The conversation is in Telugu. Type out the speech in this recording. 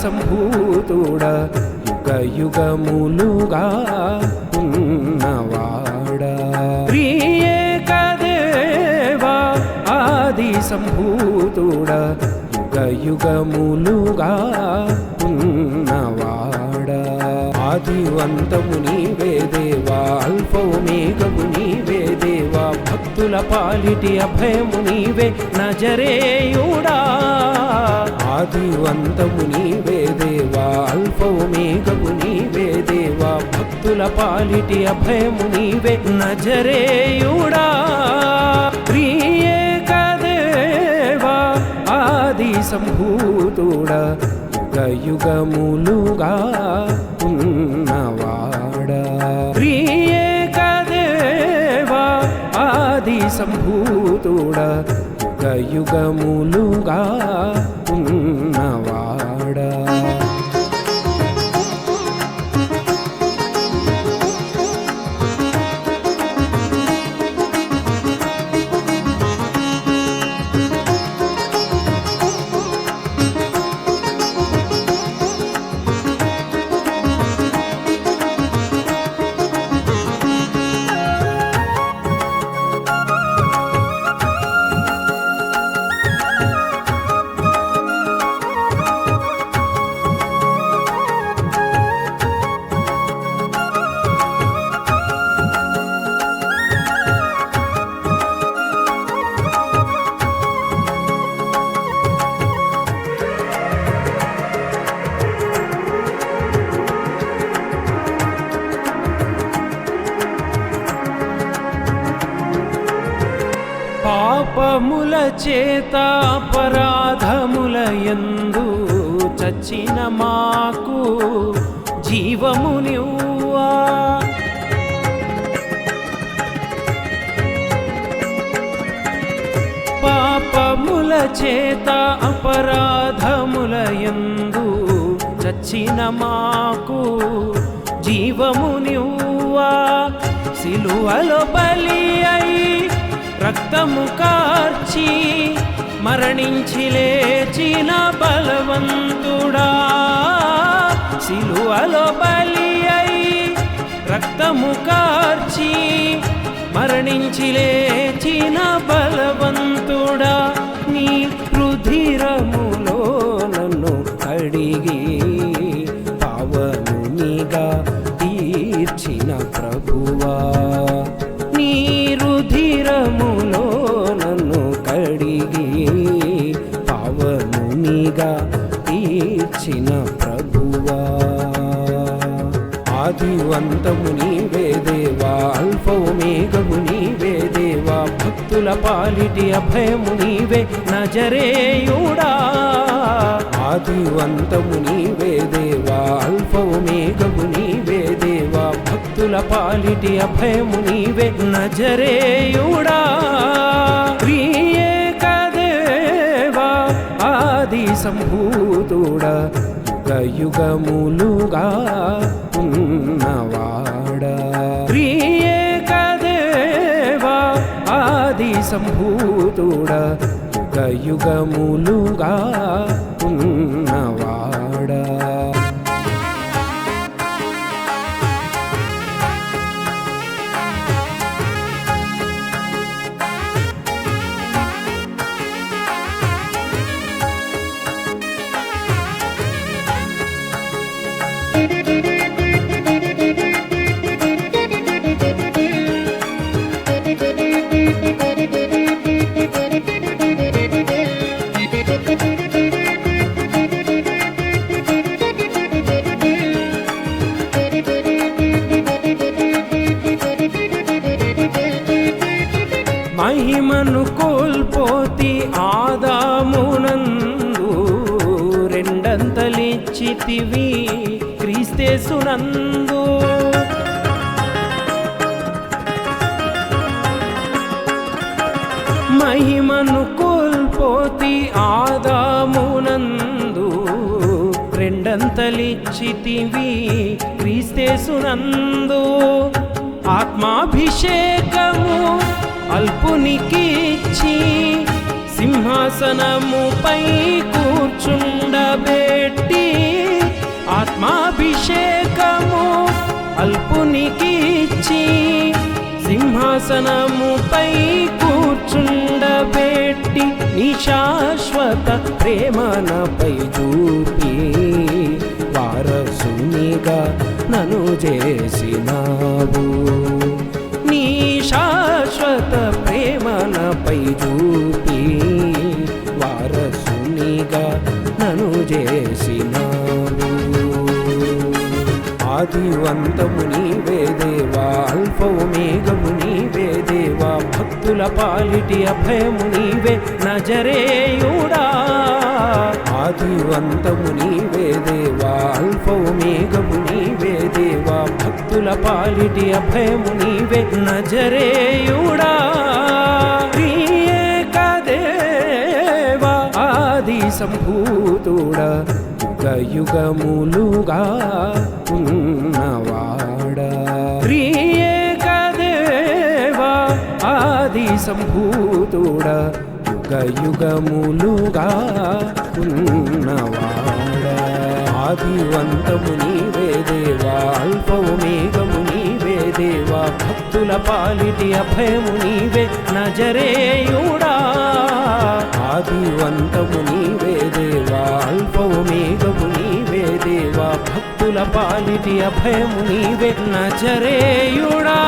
సంభూతుడ యుగ యుగములుగా ఉన్నవాడా త్రియేకదేవా ఆది సంభూతుడ యుగ యుగములుగా ఉన్నవాడా ఆదివంతము నీవే దేవా అల్ఫా ఒమేగము నీవే దేవా భక్తుల పాలిటి అభయము నీవే నజరేయుడా ఆదివంతము నీవే దేవా అల్ఫా ఒమేగము నీవే దేవా భక్తుల పాలిటి అభయము నీవే నజరేయుడా త్రియేకదేవా ఆది సంభూతుడా యుగ యుగములుగా ఉన్నవాడా త్రియేకదేవా ఆది సంభూతుడా యుగ యుగములుగా ఉన్నవాడా పాపముల చేత అపరాధముల యందు చచ్చిన మాకు జీవమునివ్వా పాపముల చేత అపరాధముల యందు చచ్చిన మాకు జీవమునివ్వా సిలువలో బలి అయి రక్తము కార్చి మరణించి లేచిన బలవంతుడా సిలువలో బలి అయి రక్తము కార్చి మరణించి లేచిన బలవంతుడా నీ రుధిరములో నన్ను కడిగి పావనునిగా తీర్చిన ప్రభువా నీ రుధిరములో నన్ను కడిగి పావనునిగా తీర్చిన ప్రభువా ఆదివంతము నీవే దేవా అల్ఫా ఒమేగము నీవే దేవా భక్తుల పాలిటి అభయము నీవే నజరేయుడా ఆదివంతము నీవే దేవా అల్ఫా ఒమేగము నీవే దేవా భక్తుల పాలిటి అభయము నీవే నజరేయుడా త్రియేకదేవా ఆది సంభూతుడా యుగ యుగములుగా ఉన్నవాడా త్రియేకదేవా ఆది సంభూతుడా యుగ యుగములుగా ఉన్నవాడా మహిమను కోల్పోతి ఆదామునందు రెండంతలిచ్చితివి క్రీస్తేసునందు మహిమను కోల్పోతి ఆదామునందు రెండంతలిచ్చితివి క్రీస్తేసునందు ఆత్మాభిషేకము అల్పునికిచ్చి సింహాసనముపై కూర్చుండబెట్టి అల్పునికిచ్చి సింహాసనముపై కూర్చుండబెట్టి నీ శాశ్వత ప్రేమనపై చూపి వారసునిగా నన్ను చేసినావు. నీ శాశ్వత ప్రేమనపై చూపి వారసునిగా నన్ను చేసినావు. ఆదివంతము నీవే దేవా, అల్ఫా ఒమేగము నీవే దేవా, భక్తుల పాలిటి అభయము నీవే నజరేయుడా. ఆదివంతము నీవే దేవా, అల్ఫా ఒమేగము నీవే దేవా, భక్తుల పాలిటి అభయము నీవే నజరేయుడా. ఏకదేవా ఆది సంభూతుడా, యుగ యుగములుగా ఉన్నవాడా. ఏకదేవా ఆది సంభూతుడా, యుగ యుగములుగా ఉన్నవాడా. ఆదివంతము నీవే దేవా, అల్ఫా ఒమేగము నీవే దేవా, భక్తుల పాలిటి అభయము నీవే నజరేయుడా. ఆదివంతము నీవే దేవా, అల్ఫా ఒమేగము నీవే దేవా, భక్తుల పాలిటి అభయము నీవే నజరేయుడా.